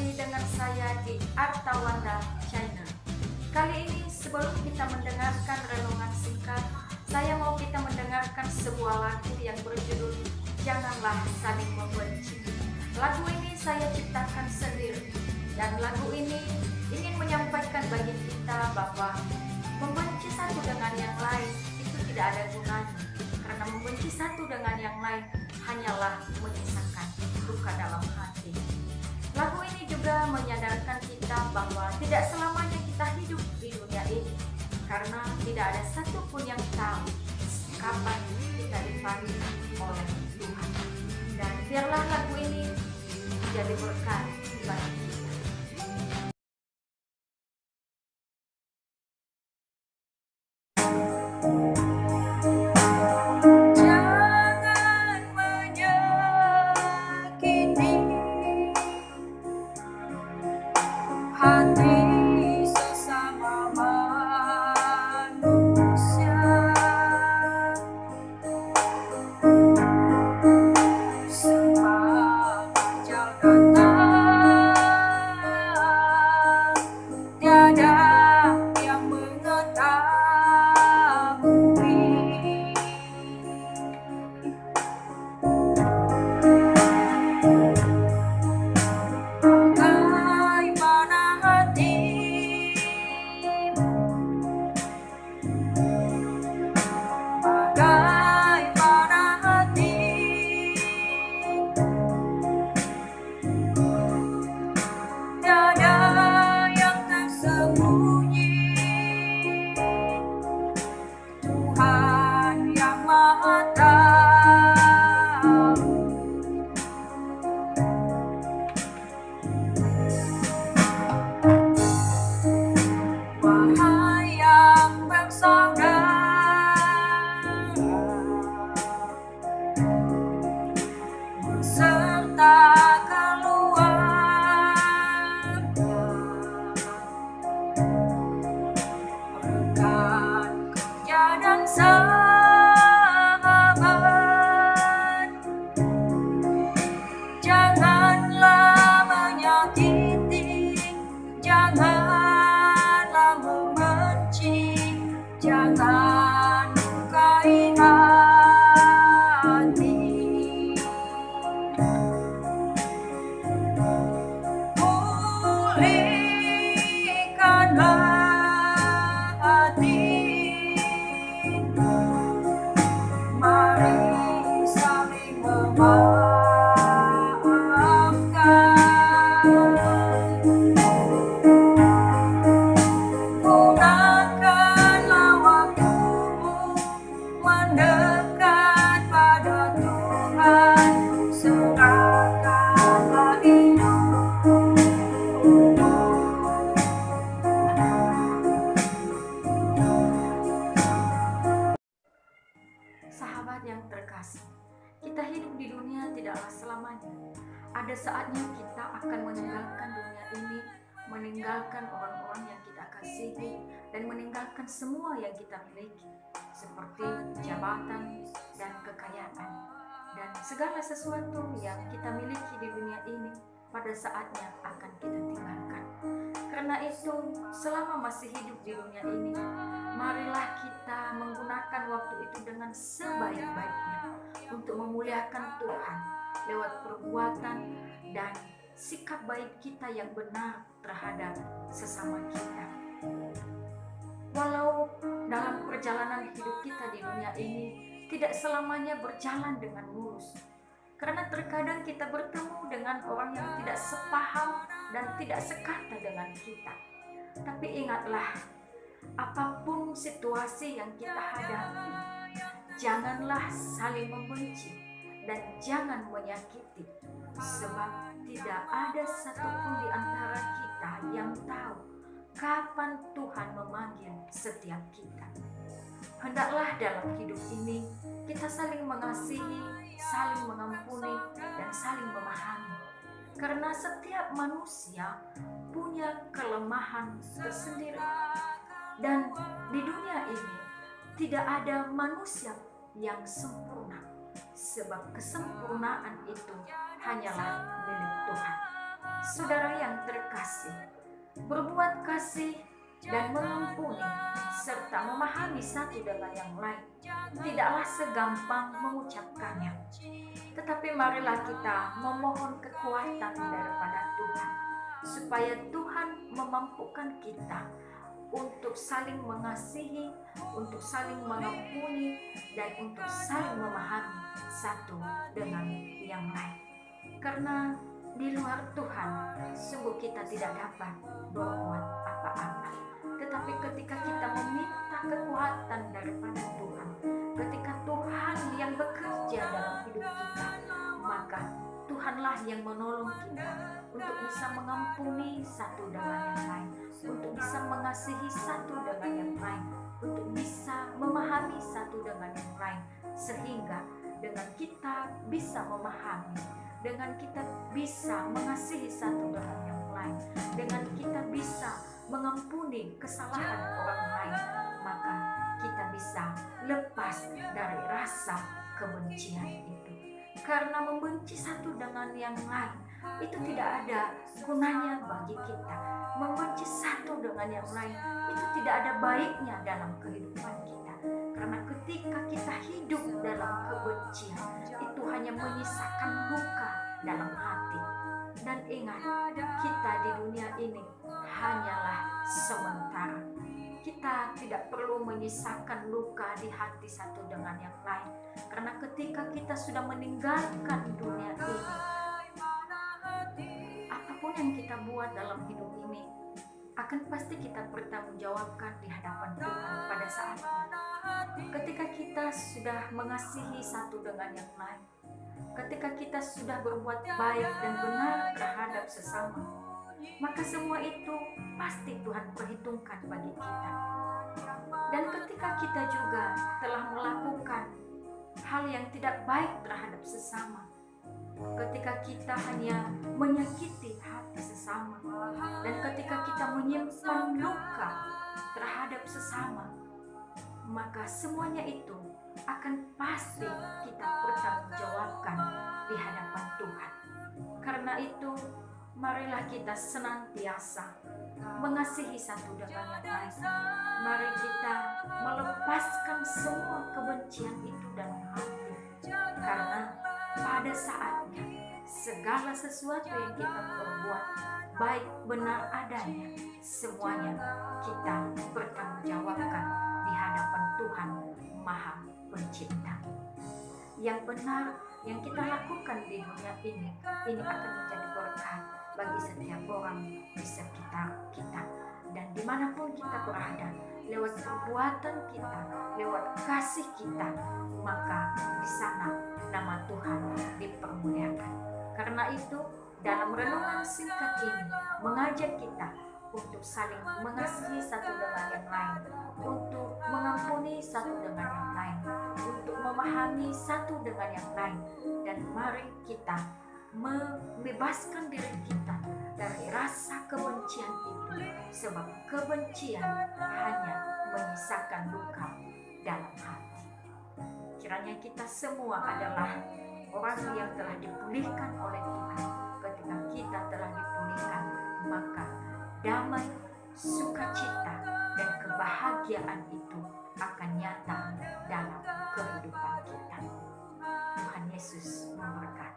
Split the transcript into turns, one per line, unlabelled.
lagi dengan saya di Artawanda Channel. Kali ini sebelum kita mendengarkan renungan singkat, saya mau kita mendengarkan sebuah lagu yang berjudul Janganlah Saling Membenci. Lagu ini saya ciptakan sendiri, dan lagu ini ingin menyampaikan bagi kita bahwa membenci satu dengan yang lain itu tidak ada gunanya, karena membenci satu dengan yang lain hanyalah menyisakan luka dalam hati. Lagu ini juga menyadarkan kita bahwa tidak selamanya kita hidup di dunia ini, karena tidak ada satupun yang tahu kapan kita dipanggil oleh Tuhan. Dan biarlah lagu ini menjadi berkat bagi kita. Jangan menyakiti hati sesama manusia. Semua ajal datang, tiada yang mengetahui. Bagaimana hati, bagaimana hati, tiada yang tersembunyi. Tuhan yang Maha Tahu. Wahai yang bersaudara beserta keluarga, rekan kerja dan sahabat, janganlah menyakiti, janganlah membenci, jangan lukai hati. Pulihkanlah hati, mari saling memaafkan. Gunakanlah waktumu mendekat pada Tuhan, serahkanlah hidupmu. Sahabat yang terkasih, kita hidup di dunia tidaklah selamanya. Ada saatnya kita akan meninggalkan dunia ini, meninggalkan orang-orang yang kita kasihi, dan meninggalkan semua yang kita miliki, seperti jabatan dan kekayaan, dan segala sesuatu yang kita miliki di dunia ini pada saatnya akan kita tinggalkan. Karena itu, selama masih hidup di dunia ini, marilah kita menggunakan waktu itu dengan sebaik-baiknya untuk memuliakan Tuhan lewat perbuatan dan sikap baik kita yang benar terhadap sesama kita. Walau dalam perjalanan hidup kita di dunia ini tidak selamanya berjalan dengan mulus, karena terkadang kita bertemu dengan orang yang tidak sepaham dan tidak sekata dengan kita. Tapi ingatlah, apapun situasi yang kita hadapi, janganlah saling membenci dan jangan menyakiti, sebab tidak ada satupun di antara kita yang tahu kapan Tuhan memanggil setiap kita. Hendaklah dalam hidup ini kita saling mengasihi, saling mengampuni, dan saling memahami. Karena setiap manusia punya kelemahan tersendiri. Dan di dunia ini tidak ada manusia yang sempurna, sebab kesempurnaan itu hanyalah milik Tuhan. Saudara yang terkasih, berbuat kasih dan mengampuni serta memahami satu dengan yang lain tidaklah segampang mengucapkannya. Tetapi marilah kita memohon kekuatan daripada Tuhan, supaya Tuhan memampukan kita untuk saling mengasihi, untuk saling mengampuni, dan untuk saling memahami satu dengan yang lain. Karena di luar Tuhan, sungguh kita tidak dapat berbuat apa-apa. Tetapi ketika kita meminta kekuatan daripada Tuhan, ketika Tuhan yang bekerja dalam hidup kita, maka Tuhanlah yang menolong kita untuk bisa mengampuni satu dengan yang lain, untuk bisa mengasihi satu dengan yang lain, untuk bisa memahami satu dengan yang lain, sehingga dengan kita bisa memahami, dengan kita bisa mengasihi satu dengan yang lain, dengan kita bisa mengampuni kesalahan orang lain, maka kita bisa lepas dari rasa kebencian itu. Karena membenci satu dengan yang lain itu tidak ada gunanya bagi kita. Membenci satu dengan yang lain itu tidak ada baiknya dalam kehidupan kita. Karena ketika kita hidup dalam kebencian, itu hanya menyisakan luka dalam hati. Dan ingat, kita di dunia ini hanyalah sementara. Kita tidak perlu menyisakan luka di hati satu dengan yang lain. Karena ketika kita sudah meninggalkan dunia ini, apapun yang kita buat dalam hidup ini akan pasti kita bertanggungjawabkan di hadapan Tuhan pada saatnya. Ketika kita sudah mengasihi satu dengan yang lain, ketika kita sudah berbuat baik dan benar terhadap sesama, maka semua itu pasti Tuhan perhitungkan bagi kita. Dan ketika kita juga telah melakukan hal yang tidak baik terhadap sesama, ketika kita hanya menyakiti hati sesama, dan ketika kita menyimpan luka terhadap sesama, maka semuanya itu akan pasti kita pertanggungjawabkan di hadapan Tuhan. Karena itu, marilah kita senantiasa mengasihi satu dengan yang lain. Mari kita melepaskan semua kebencian itu dalam hati. Karena pada saatnya segala sesuatu yang kita perbuat, baik benar adanya, semuanya kita pertanggungjawabkan di hadapan Tuhan Maha Pencipta. Yang benar yang kita lakukan di dunia ini akan menjadi berkat bagi setiap orang di sekitar kita. Dan dimanapun kita berada, lewat perbuatan kita, lewat kasih kita, maka di sana nama Tuhan dipermuliakan. Karena itu, dalam renungan singkat ini mengajak kita untuk saling mengasihi satu dengan yang lain, untuk mengampuni satu dengan yang lain, untuk memahami satu dengan yang lain. Dan mari kita membebaskan diri kita dari rasa kebencian itu, sebab kebencian hanya menyisakan luka dalam hati. Kiranya kita semua adalah orang yang telah dipulihkan oleh Tuhan. Ketika kita telah dipulihkan, maka damai, sukacita, dan kebahagiaan itu akan nyata dalam kehidupan kita. Tuhan Yesus memberkati.